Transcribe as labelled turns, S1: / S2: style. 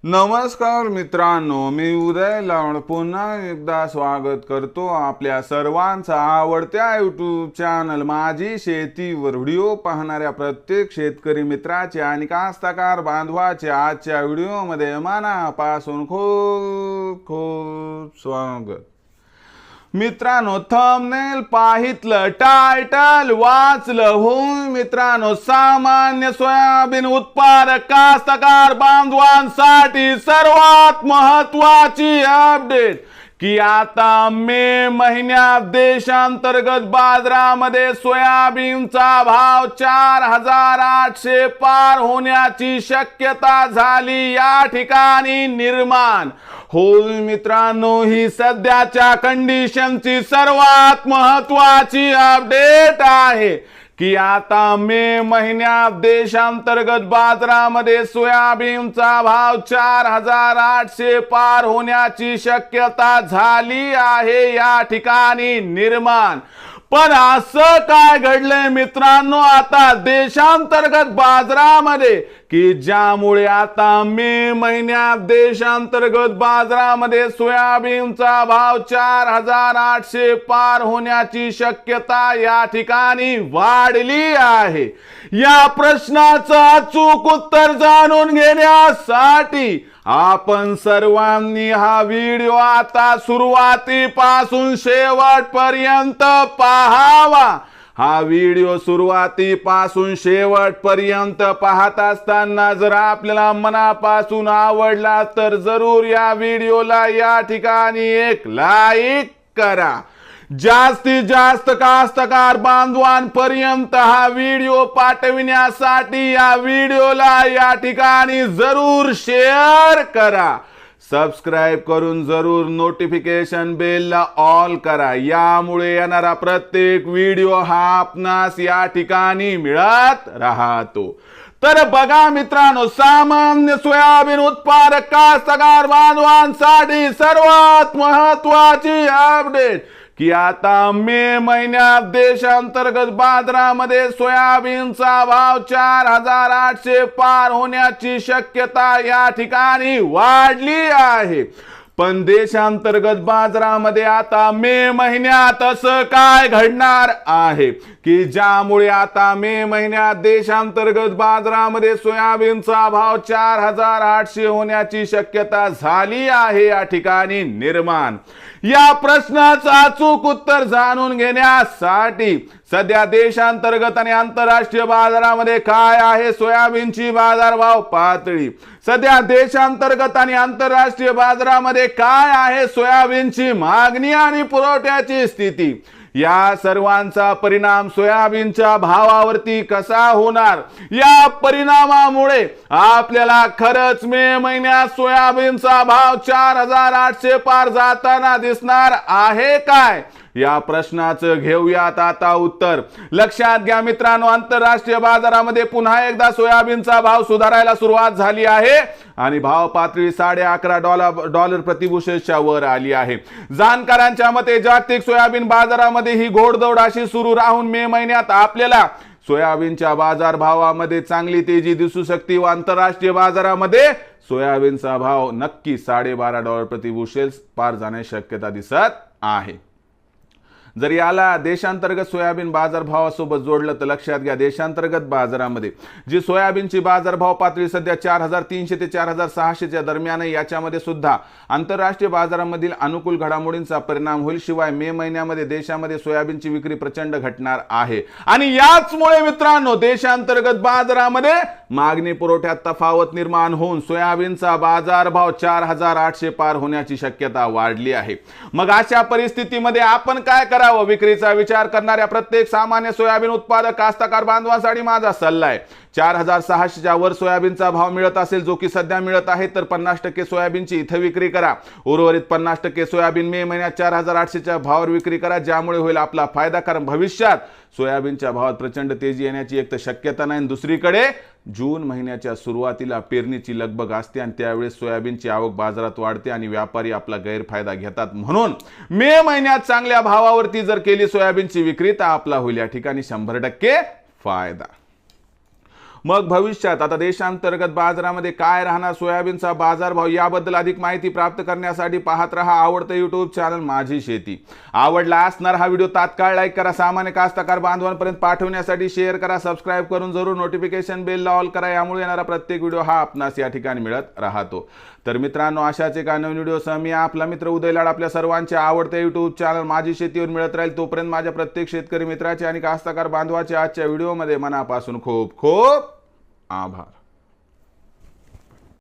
S1: नमस्कार मित्रांनो, मी उदय लावण पुन्हा एकदा स्वागत करतो आपल्या सर्वांचा आवडत्या यूट्यूब चॅनल माझी शेतीवर व्हिडिओ पाहणाऱ्या प्रत्येक शेतकरी मित्राचे आणि कास्तकार बांधवाचे आजच्या व्हिडिओमध्ये मनापासून खूप खूप स्वागत। मित्रांनो, थंबनेल पाहितलं, टायटल वाचलं हो मित्रांनो, सामान्य सोयाबीन उत्पादक कास्तकार बांधवांसाठी सर्वात महत्त्वाची अपडेट की आता मे महिन्यात देशांतर्गत बाजारामध्ये सोयाबीनचा भाव 4800 पार होण्याची शक्यता झाली या ठिकाणी निर्माण होईल। मित्रांनो, ही सध्याच्या कंडिशनची सर्वात महत्त्वाची अपडेट आहे की आता मे महिन्यात देशांतर्गत बाजारामध्ये सोयाबीनचा भाव 4800 पार होण्याची शक्यता झाली आहे या ठिकाणी निर्माण। पण असं काय घडलंय मित्रांनो आता देशांतर्गत बाजारामध्ये की ज्यामुळे आता मे महिन्यात देशांतर्गत बाजारामध्ये सोयाबीनचा भाव 4800 पार होण्याची शक्यता या ठिकाणी वाढली आहे। या प्रश्नाचं अचूक उत्तर जाणून घेण्यासाठी आपण सर्वांनी हा व्हिडिओ आता सुरुवातीपासून शेवटपर्यंत पाहावा। हा व्हिडिओ सुरुवातीपासून शेवटपर्यंत पाहत असताना जर आपल्याला मनापासून आवडला तर जरूर या व्हिडिओला या ठिकाणी एक लाईक करा। जास्तीत जास्त कास्तकार बांधवांपर्यंत हा व्हिडिओ पाठविण्यासाठी या व्हिडिओला या ठिकाणी जरूर शेअर करा। सबस्क्राइब करून जरूर नोटिफिकेशन बेलला ऑल करा, यामुळे येणारा प्रत्येक व्हिडिओ हा आपणास या ठिकाणी मिळत राहतो। तर बघा मित्रांनो, सामान्य सोयाबीन उत्पादक कास्तकार बांधवांसाठी सर्वात महत्त्वाची अपडेट की आता मे महिन्यात देशांतर्गत बाजारामध्ये सोयाबीनचा भाव 4800 पार होण्याची शक्यता या ठिकाणी वाढली आहे। पण देशांतर्गत बाजारामध्ये आता मे महिन्यात असं काय घडणार आहे की ज्यामुळे आता मे महिन्यात देशांतर्गत बाजारामध्ये सोयाबीनचा भाव 4800 होण्याची शक्यता झाली आहे या ठिकाणी निर्माण। या प्रश्नाचं अचूक उत्तर जाणून घेण्यासाठी सध्या देशांतर्गत आणि आंतरराष्ट्रीय बाजारामध्ये काय आहे सोयाबीनची बाजारभाव पातळी, सध्या देशांतर्गत आणि आंतरराष्ट्रीय बाजारामध्ये काय आहे सोयाबीनची मागणी आणि पुरवठ्याची स्थिती, या सर्वांचा परिणाम सोयाबीनच्या भावावरती कसा होणार, या परिणामामुळे आपल्याला खरंच मे महिन्यात सोयाबीनचा भाव 4800 पार जाताना दिसणार आहे काय, या प्रश्नाचं घेऊयात आता उत्तर। लक्षात घ्या मित्रांनो, आंतरराष्ट्रीय बाजारामध्ये पुन्हा एकदा सोयाबीनचा भाव सुधारायला सुरुवात झाली आहे आणि भाव पातळी $11.5 प्रतिबुशेलच्या वर आली आहे। जाणकारांच्या मते जागतिक सोयाबीन बाजारामध्ये ही घोडदौड अशी सुरू राहून मे महिन्यात आपल्याला सोयाबीनच्या बाजारभावामध्ये चांगली तेजी दिसू शकते व आंतरराष्ट्रीय बाजारामध्ये सोयाबीनचा भाव नक्की $12.5 प्रतिबुशेल पार जाण्याची शक्यता दिसत आहे। जर याला देशांतर्गत सोयाबीन बाजारभावासोबत जोडलं तर लक्षात घ्या, देशांतर्गत बाजारामध्ये जी सोयाबीनची बाजारभाव पातळी सध्या 4300 ते 4600 च्या दरम्यान, याच्यामध्ये सुद्धा आंतरराष्ट्रीय बाजारामधील अनुकूल घडामोडींचा परिणाम होईल। शिवाय मे महिन्यामध्ये देशामध्ये सोयाबीनची विक्री प्रचंड घटणार आहे आणि याचमुळे मित्रांनो देशांतर्गत बाजारामध्ये मागणी पुरवठ्यात तफावत निर्माण होऊन सोयाबीनचा बाजारभाव 4800 पार होण्याची शक्यता वाढली आहे। मग अशा परिस्थितीमध्ये आपण काय करावं, विक्रीचा विचार करणाऱ्या प्रत्येक सामान्य सोयाबीन उत्पादक कास्तकार बांधवांसाठी माझा सल्ला आहे, 4600 च्या वर सोयाबीनचा भाव मिळत असेल जो की सध्या मिळत आहे तर 50% सोयाबीनची इथे विक्री करा, उर्वरित 50% सोयाबीन मे महिन्यात 4800 च्या भावावर विक्री करा, ज्यामुळे होईल आपला फायदा। कारण भविष्यात सोयाबीनच्या भावात प्रचंड तेजी येण्याची एक तर शक्यता नाही, दुसरीकडे जून महिन्याच्या सुरुवातीला पेरणीची लगबग असते आणि त्यावेळेस सोयाबीनची आवक बाजारात वाढते आणि व्यापारी आपला गैरफायदा घेतात। म्हणून मे महिन्यात चांगल्या भावावरती जर केली सोयाबीनची विक्री तर आपला होईल या ठिकाणी 100% फायदा। मग भविष्यात आता देशांतर्गत बाजारामध्ये काय राहणार, सोयाबीनचा बाजारभाव याबद्दल अधिक माहिती प्राप्त करण्यासाठी पाहत रहा आवडतं यूट्यूब चॅनल माझी शेती. आवडला असणार हा व्हिडिओ तात्काळ लाईक करा, सामान्य कास्तकार बांधवांपर्यंत पाठवण्यासाठी शेअर करा, सबस्क्राईब करून जरूर नोटिफिकेशन बेलला ऑल करा. यामुळे येणारा प्रत्येक व्हिडिओ हा आपणास या ठिकाणी मिळत राहतो. तर मित्रांनो, अशाच एका नवीन व्हिडिओसह मी आपला मित्र उदय लाड आपल्या सर्वांचे आवडते यूट्यूब चॅनल माझी शेतीवर मिळत राहील. तोपर्यंत माझ्या प्रत्येक शेतकरी मित्राचे आणि कास्तकार बांधवाचे आजच्या व्हिडिओमध्ये मनापासून खूप खूप आभार.